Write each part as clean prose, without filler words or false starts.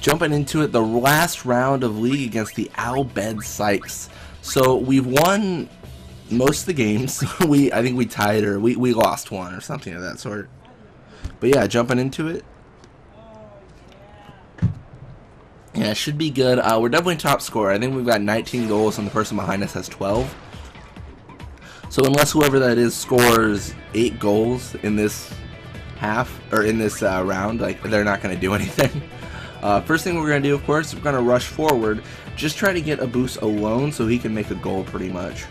jumping into it, the last round of League against the Bhed Psychs. So we've won most of the games. I think we tied or we lost one or something of that sort. But yeah, jumping into it. Yeah, it should be good. We're definitely top scorer. I think we've got 19 goals and the person behind us has 12. So unless whoever that is scores 8 goals in this half or in this round, like, they're not going to do anything. First thing we're going to do, of course, we're going to rush forward. Just try to get a boost alone so he can make a goal pretty much.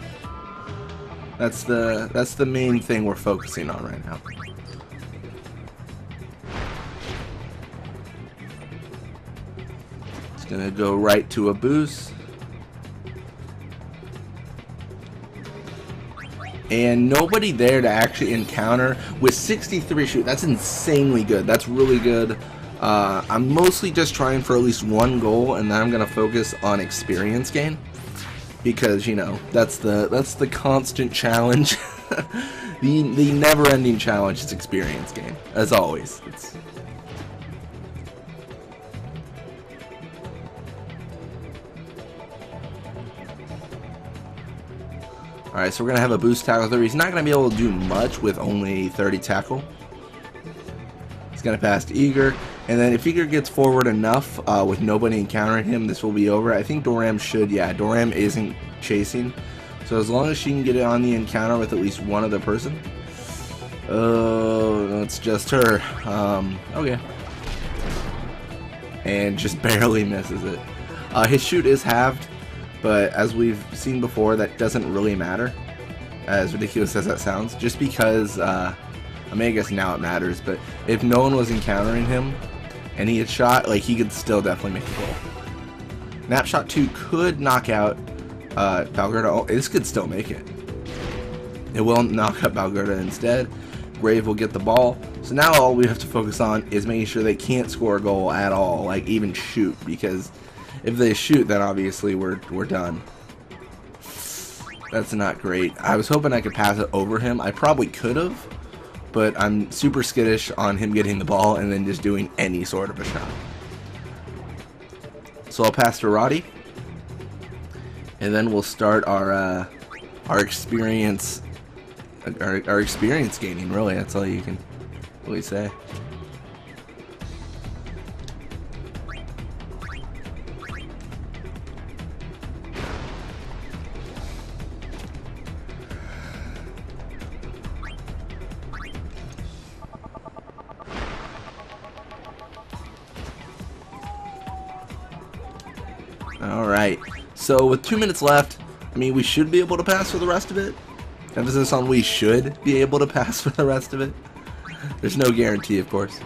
That's the main thing we're focusing on right now. It's going to go right to a boost. And nobody there to actually encounter with 63 shoot. That's insanely good. That's really good. I'm mostly just trying for at least 1 goal, and then I'm gonna focus on experience gain because, you know, that's the constant challenge. the never-ending challenge is experience gain, as always. Alright, so we're going to have a boost tackle there. He's not going to be able to do much with only 30 tackle. He's going to pass to Eager. And then if Eager gets forward enough with nobody encountering him, this will be over. I think Doram should. Yeah, Doram isn't chasing. So as long as she can get it on the encounter with at least one other person. Oh, it's just her. Okay. And just barely misses it. His shoot is halved. But as we've seen before, that doesn't really matter, as ridiculous as that sounds, just because, I mean, I guess now it matters, but if no one was encountering him and he had shot, like, he could still definitely make a goal. Napshot 2 could knock out Valgerda. Oh, this could still make it. It will knock out Valgerda instead. Grave will get the ball. So now all we have to focus on is making sure they can't score a goal at all, like even shoot, because if they shoot, then obviously we're done. That's not great. I was hoping I could pass it over him. I probably could have, but I'm super skittish on him getting the ball and then just doing any sort of a shot. So I'll pass to Roddy, and then we'll start our experience, our experience gaining. Really, that's all you can really say. Alright, so with 2 minutes left, I mean, we should be able to pass for the rest of it. Emphasis on we should be able to pass for the rest of it. There's no guarantee, of course.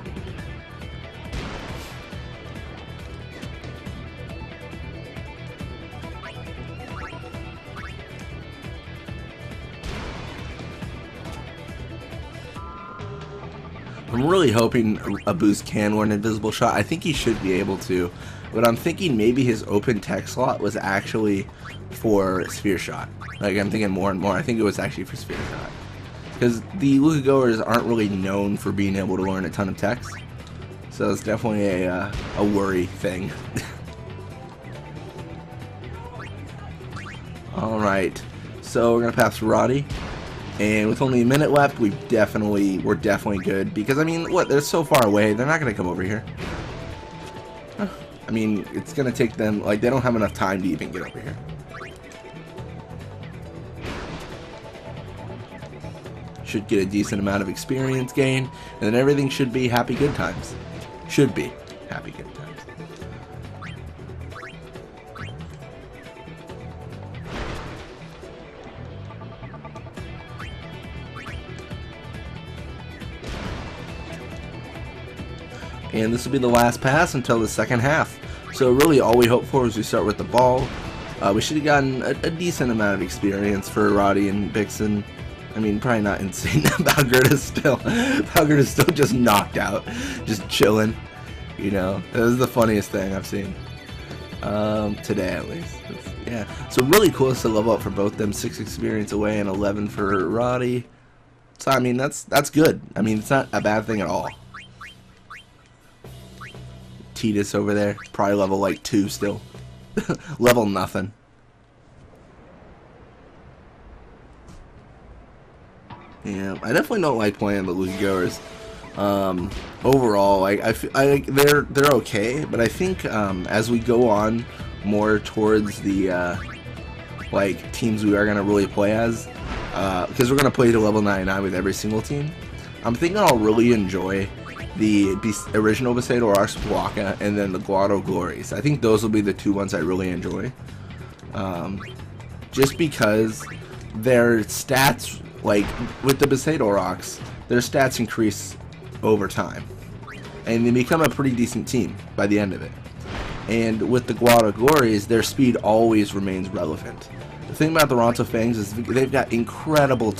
I'm really hoping a boost can win an invisible shot. I think he should be able to. But I'm thinking maybe his open tech slot was actually for sphere shot. Like, I'm thinking more and more. I think it was actually for sphere shot. Because the Luca Goers aren't really known for being able to learn a ton of techs. So it's definitely a worry thing. Alright. So we're going to pass Roddy. And with only a minute left, we're definitely good. Because, I mean, what? They're so far away. They're not going to come over here. I mean, it's going to take them, like, they don't have enough time to even get over here. Should get a decent amount of experience gain, and then everything should be happy good times. Should be happy good times. And this will be the last pass until the second half. So really all we hope for is we start with the ball. We should have gotten a decent amount of experience for Roddy and Bixen. I mean, probably not insane. Valgerda's still just knocked out. Just chilling. You know, that was the funniest thing I've seen. Today at least. Yeah. So really cool to level up for both them. 6 experience away and 11 for Roddy. So I mean that's good. I mean, it's not a bad thing at all. Titus over there, probably level like 2 still. Level nothing. Yeah, I definitely don't like playing the Luca Goers. Overall, they're okay, but I think as we go on more towards the like teams we are gonna really play as, because we're gonna play to level 99 with every single team, I'm thinking I'll really enjoy the original Bhed Psychs and then the Luca Goers. I think those will be the 2 ones I really enjoy, just because their stats, like with the Bhed Psychs, their stats increase over time, and they become a pretty decent team by the end of it. And with the Luca Goers, their speed always remains relevant. The thing about the Ronto Fangs is they've got incredible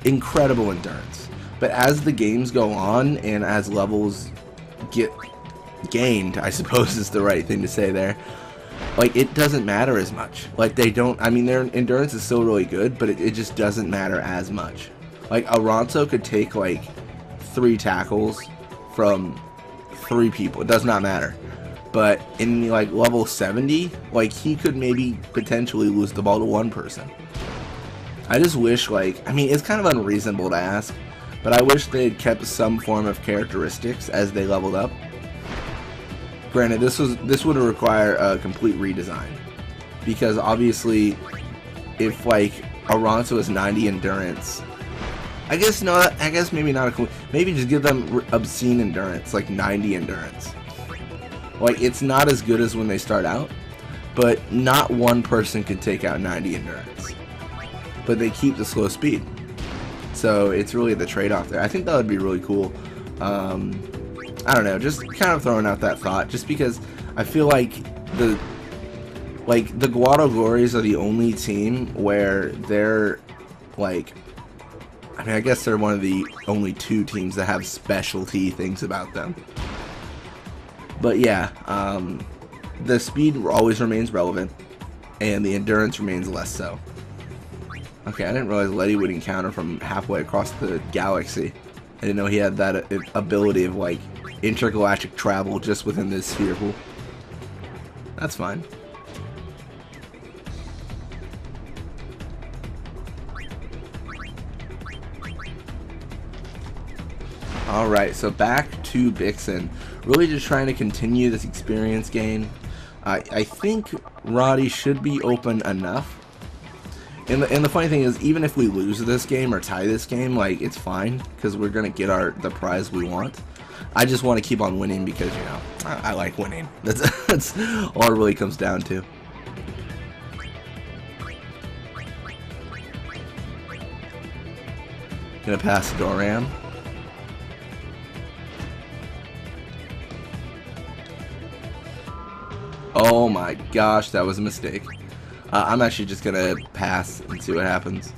incredible endurance. But as the games go on and as levels get gained, I suppose is the right thing to say there, like, it doesn't matter as much. Like, they don't, I mean, their endurance is still really good, but it just doesn't matter as much. Like, a Ronto could take, like, 3 tackles from 3 people. It does not matter. But in, like, level 70, like, he could maybe potentially lose the ball to 1 person. I just wish, like, I mean, it's kind of unreasonable to ask, but I wish they had kept some form of characteristics as they leveled up. Granted, this would require a complete redesign, because obviously, if like a Ronto is 90 endurance, I guess maybe not maybe just give them obscene endurance, like 90 endurance. Like, it's not as good as when they start out, but not one person can take out 90 endurance. But they keep the slow speed, so it's really the trade-off there. I think that would be really cool. I don't know, just kind of throwing out that thought, just because I feel like the Luca Goers are the only team where they're, like, I mean, I guess they're one of the only 2 teams that have specialty things about them. But yeah, the speed always remains relevant, and the endurance remains less so. Okay, I didn't realize Letty would encounter from halfway across the galaxy. I didn't know he had that ability of, like, intergalactic travel just within this sphere pool. That's fine. Alright, so back to Vixen. Really just trying to continue this experience gain. I think Roddy should be open enough. And the funny thing is, even if we lose this game or tie this game, like, it's fine, because we're gonna get the prize we want. I just want to keep on winning because, you know, I like winning. That's all it really comes down to. Gonna pass to Doran. Oh my gosh, that was a mistake. I'm actually just gonna pass and see what happens.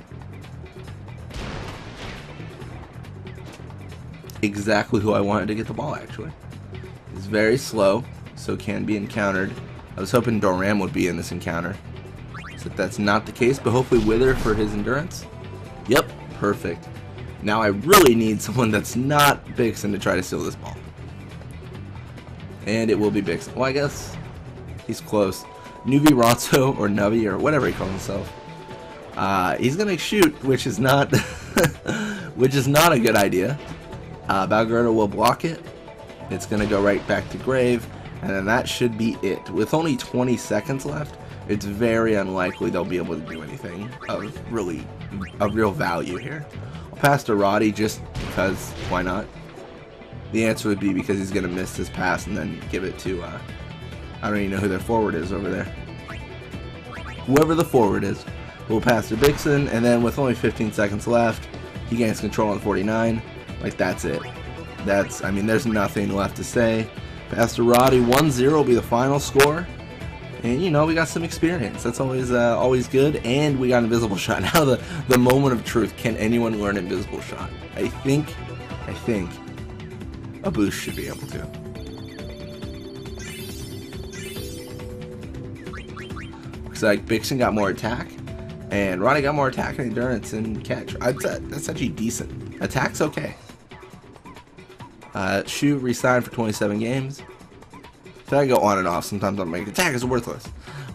Exactly who I wanted to get the ball, actually. He's very slow, so can be encountered. I was hoping Doran would be in this encounter. So that's not the case, but hopefully Wither for his endurance. Yep, perfect. Now I really need someone that's not Vixen to try to steal this ball. And it will be Vixen. Well, I guess he's close. Nuvi Ronto, or Nuvi, or whatever he calls himself. He's gonna shoot, which is not which is not a good idea. Balgerda will block it. It's going to go right back to Grave, and then that should be it. With only 20 seconds left, it's very unlikely they'll be able to do anything of real value here. I'll pass to Roddy just because, why not? The answer would be because he's going to miss this pass and then give it to, I don't even know who their forward is over there. Whoever the forward is. We'll pass to Vixen, and then with only 15 seconds left, he gains control on 49. Like, that's it. I mean, there's nothing left to say. Pass to Roddy, 1-0 will be the final score. And, you know, we got some experience. That's always good. And we got Invisible Shot. Now the moment of truth. Can anyone learn Invisible Shot? I think a boost should be able to. Looks like Vixen got more attack. And Roddy got more attack and endurance and catch. That's actually decent. Attack's okay. Shoot, re-signed for 27 games. So I go on and off. Sometimes I'm like, attack is worthless.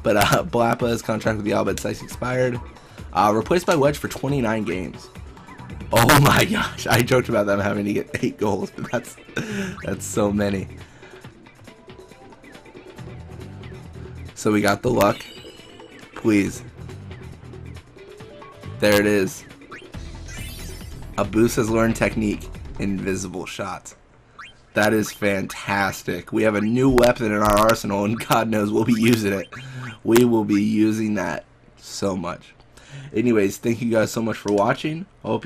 But Blapa's contract with the Bhed Psychs expired. Replaced by Wedge for 29 games. Oh my gosh. I joked about them having to get 8 goals, but that's so many. So we got the luck. Please. There it is. A boost has learned technique. Invisible shots. That is fantastic. We have a new weapon in our arsenal, and God knows we'll be using it. We will be using that so much. Anyways, thank you guys so much for watching. I hope you